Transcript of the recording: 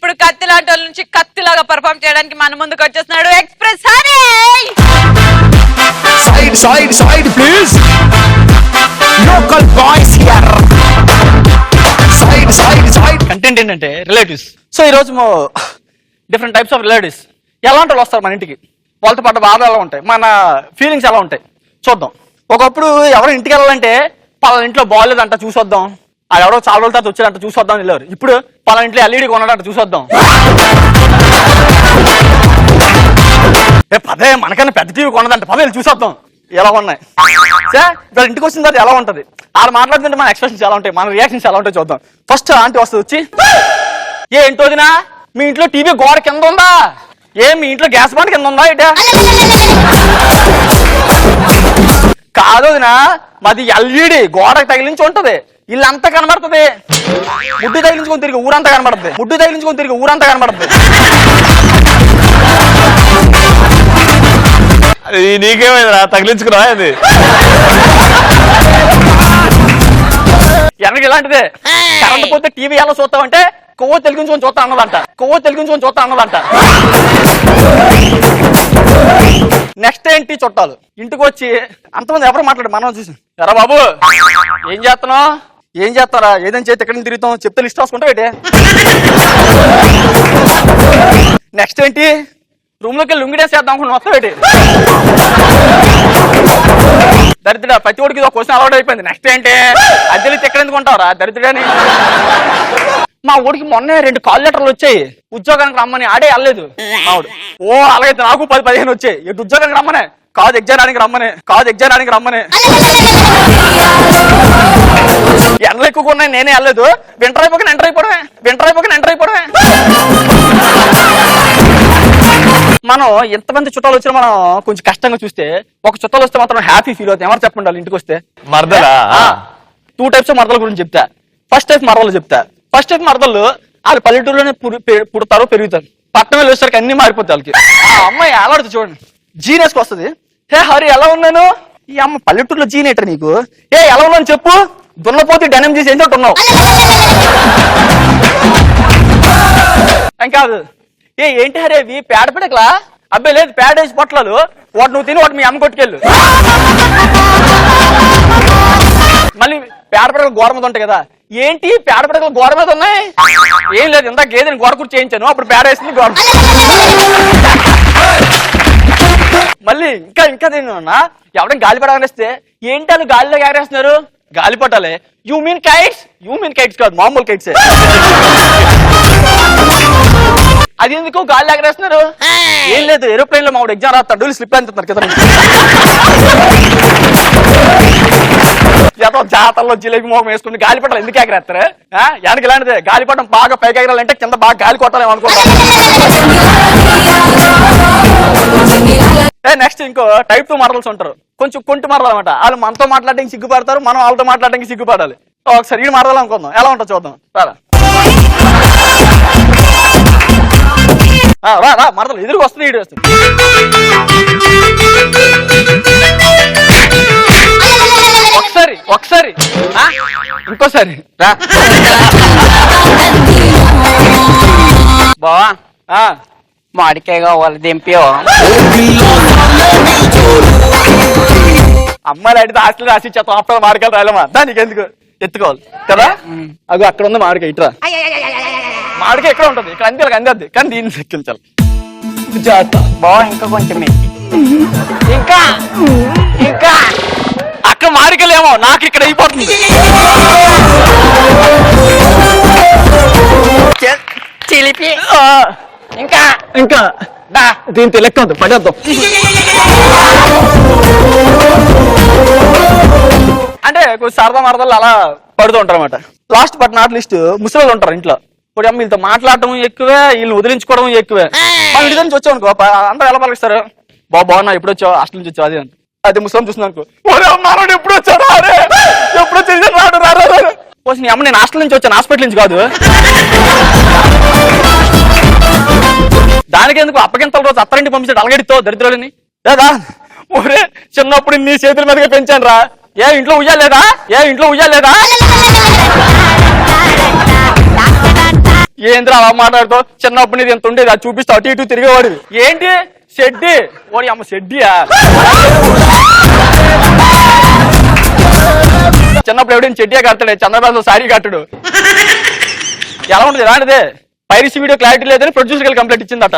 ఇప్పుడు కత్తిలాంటి వాళ్ళ నుంచి కత్తిలాగా పర్ఫామ్ చేయడానికి మన ముందుకు వచ్చేస్తున్నాడు express honey. Side side side please, local boys here. Side side side. Content ఏంటంటే రిలేటివ్స్. సో ఈ రోజు డిఫరెంట్ టైప్స్ ఆఫ్ రిలేటివ్స్ ఎలాంటి వాళ్ళు వస్తారు మన ఇంటికి, వాళ్ళతో పాటు బాధలు ఎలా ఉంటాయి, మన ఫీలింగ్స్ ఎలా ఉంటాయి చూద్దాం. ఒకప్పుడు ఎవరు ఇంటికి వెళ్ళాలంటే పలానా ఇంట్లో బాగోలేదంట చూసొద్దాం, అది ఎవరో చాలా రోజుల తర్వాత వచ్చారంట చూసొద్దాం వెళ్ళారు. ఇప్పుడు పలానా ఇంట్లో ఎల్ఈడి కొన్నాడంట చూసొద్దాం. పదే మనకన్నా పెద్ద టీవీ కొన్నదంట పదే చూసొద్దాం ఎలా ఉన్నాయి. సార్ ఇక్కడ ఇంటికి వచ్చిన తర్వాత ఎలా ఉంటుంది, వాళ్ళు మాట్లాడుతుంటే మన ఎక్స్ప్రెషన్స్ ఎలా ఉంటాయి, మన రియాక్షన్స్ ఎలా ఉంటాయి చూద్దాం. ఫస్ట్ ఆంటీ వస్తుంది వచ్చి, ఏంటోదినా మీ ఇంట్లో టీవీ గోడ కింద ఉందా, మీ ఇంట్లో గ్యాస్ బండ్ కింద ఉందా ఇట. కాదు వదినా మాది ఎల్ఈడి గోడకు తగిలించి ఉంటది, ఇల్లంతా కనబడుతుంది, ముడ్డు తగిలించుకొని తిరిగి ఊరంతా కనబడుతుంది, ముడ్డు తగిలించుకొని తిరిగి ఊరంతా కనబడుతుంది. నీకేమైందిరా తగిలించుకున్నా అది వెనక ఇలాంటిదే. కరెంట్ పోతే టీవీ ఎలా చూస్తామంటే కొవ్వు తెలిగించుకొని చూస్తా అన్నదంట, కొవ్వు తెలిగించుకొని చూస్తా అన్నదంట. నెక్స్ట్ ఏంటి చుట్టాలు ఇంటికి వచ్చి అంతమంది ఎవరు మాట్లాడు మనం చూసి, ఎరా బాబు ఏం చేస్తున్నావు, ఏం చేస్తారా ఏదైనా చేతి ఎక్కడికి తిరుగుతాం చెప్తే లిస్ట్ రాసుకుంటా ఏంటి. నెక్స్ట్ ఏంటి రూమ్ లోకి వెళ్ళి లుంగిడేసి చేద్దాం అనుకున్నా వస్తావు ఏంటి. దరిద్రుడా ప్రతి ఒడికి ఒక క్వశ్చన్ అలవాటు అయిపోయింది. నెక్స్ట్ ఏంటి అద్దెలు ఎక్కడ ఎందుకు ఉంటావురా దరిద్రుడని. మా ఊడికి మొన్నే 2 కాల్ లెటర్లు వచ్చాయి ఉద్యోగానికి రమ్మని, ఆడే వెళ్ళలేదు మావుడు. ఓ అలాగైతే నాకు 10-15 వచ్చాయి ఇటు ఉద్యోగానికి రమ్మనే కాదు ఎగ్జామ్ రానికి రమ్మనే, కాదు ఎగ్జామ్ రానికి రమ్మనే. ఎండలు ఎక్కువగా ఉన్నాయి నేనే వెళ్ళలేదు, వింటర్ అయిపోయి ఎంటర్ అయిపోవడమే, వింటర్ అయిపోయి ఎంటర్ అయిపోవడమే. మనం ఎంతమంది చుట్టాలు వచ్చినా మనం కొంచెం కష్టంగా చూస్తే, ఒక చుట్టాలు వస్తే మాత్రం హ్యాపీ ఫీల్ అవుతాం. ఎవరు చెప్పండి ఇంటికి వస్తే మరదలా 2 టైప్స్ ఆఫ్ మరదల గురించి చెప్తా. ఫస్ట్ టైప్ మరదలు చెప్తా. ఫస్ట్ టైప్ మరదలు వాళ్ళు పల్లెటూరులోనే పుడతారు పెరుగుతారు, పట్టణం వెళ్ళేసరికి అన్ని మారిపోతాయి వాళ్ళకి. ఆ అమ్మాయి అలాడుతూ చూడండి జీనేస్కి వస్తుంది, హే హరి ఎలా ఉన్నాను, ఈ అమ్మ పల్లెటూరులో జీనేటర్ నీకు, ఎలా ఉన్నాను చెప్పు, దున్నపోతే డెనం చేసి ఏం చోటు ఉన్నావు కాదు. ఏంటి హరే అవి పేడ పిడకలా, అబ్బాయి లేదు పేడేసి పొట్లాలు, వాటి నువ్వు తిని వాటి మీ అమ్మ కొట్టుకెళ్ళు. మళ్ళీ పేడ పిడకలు గోడ మీద ఉంటాయి కదా, ఏంటి పేడ పిడకలు గోడ మీద ఉన్నాయి, ఏం లేదు ఇంత గేదెని గోడ కూర్చి చేయించాను అప్పుడు పేడ వేసింది గోడ. మళ్ళీ ఇంకా తిన్నా ఎవరైనా గాలిపట ఆనేస్తే ఏంటి వాళ్ళు గాలిలో ఎగరేస్తున్నారు, గాలిపటాలే. యూ మీన్ కైట్స్ కాదు మామూలు కైట్సే. అది ఎందుకు గాలి ఎగరేస్తున్నారు, ఏం లేదు ఏరోప్లేన్ లో మామూలు ఎగ్జామ్ రాస్తాడు స్లిప్ అంటున్నారు కదా. జాతరలో జిలేబీ మోహం వేసుకుని గాలిపటాలు ఎందుకు ఎగరేస్తారు, వెనక ఇలాంటిదే గాలిపటం బాగా పైకి ఎగరాలంటే కింద బాగా గాలి కొట్టాలేమో అనుకుంటాం. నెక్స్ట్ ఇంకో టైప్ 2 మరదల్స్ ఉంటారు, కొంచెం కొంటి మరదలు అనమాట. వాళ్ళు మనతో మాట్లాడడానికి సిగ్గుపడతారు, మనం వాళ్ళతో మాట్లాడడానికి సిగ్గుపడాలి. ఒకసారి ఈ మరదలు అనుకుందాం ఎలా ఉంటుందో చూద్దాం. రా మరదలు ఎదురుకు వస్తుంది, ఈడు వస్తుంది. ఒకసారి ఇంకోసారి రా బావా మాడికాయ కావాలి దింపో. అమ్మాయిలు అడిగితే హాస్టల్ రాసి ఇచ్చేస్తాం, అప్పుడు మామిడికాయలు రాయలేమా దానికి ఎందుకు ఎత్తుకోవాలి కదా. అది అక్కడ ఉంది మామిడికాయ, ఇట్రా మామిడికాయ ఎక్కడ ఉంటుంది, ఇక్కడ అంది కానీ దీన్ని ఎక్కించాలి. బావా ఇంకా కొంచెం ఇంకా అక్కడ మామిడికాయలేమో నాకు ఇక్కడ అయిపోతుంది. చిలిపి ఇంకా దీంతో లెక్క ఉంది పడేద్దాం. అంటే కొంచెం సరదా మరదలు అలా పడుతూ ఉంటారు అనమాట. లాస్ట్ బట్ నాట్ లీస్ట్ ముసలి ఉంటారు ఇంట్లో. ఇప్పుడు వీళ్ళతో మాట్లాడటం ఎక్కువే, వీళ్ళని వదిలించుకోవడం ఎక్కువే. మన ఇంటి నుంచి వచ్చావు అనుకో అందరూ ఎలా పలికిస్తారు, బాగున్నా ఎప్పుడు వచ్చావు హాస్టల్ నుంచి వచ్చావు అది అంటే. అదే ముసలి చూస్తున్నాను అనుకో, ఎప్పుడు వచ్చాడు ఎప్పుడు వచ్చేసి రాడు రాడు. నీ అమ్మ నేను హాస్టల్ నుంచి వచ్చాను హాస్పిటల్ నుంచి కాదు. దానికి ఎందుకు అప్పగింతల రోజు అత్తరింటి పంపించాడు అలగడితో దరిద్రులని లేదా. ఒరే చిన్నప్పుడు నీ చేతుల మీదగా పెంచాను రా, ఇంట్లో ఉయ్యాలేదా, ఏంద్రా అలా మాట్లాడుతావు, చిన్నప్పుడు నీది ఎంత ఉండేది, అది చూపిస్తావు, అటు ఇటు తిరిగేవాడు. ఏంటి షెడ్డి? ఓడి అమ్మ షెడ్డియా? చిన్నప్పుడు ఎవడైనా చెడ్డియా కడతాడే, చంద్రబాబు సారీ కట్టడు. ఎలా ఉంటుంది రానిదే? పైరసీ వీడియో క్లారిటీ లేదని ప్రొడ్యూసర్ కంప్లైంట్ ఇచ్చిందట.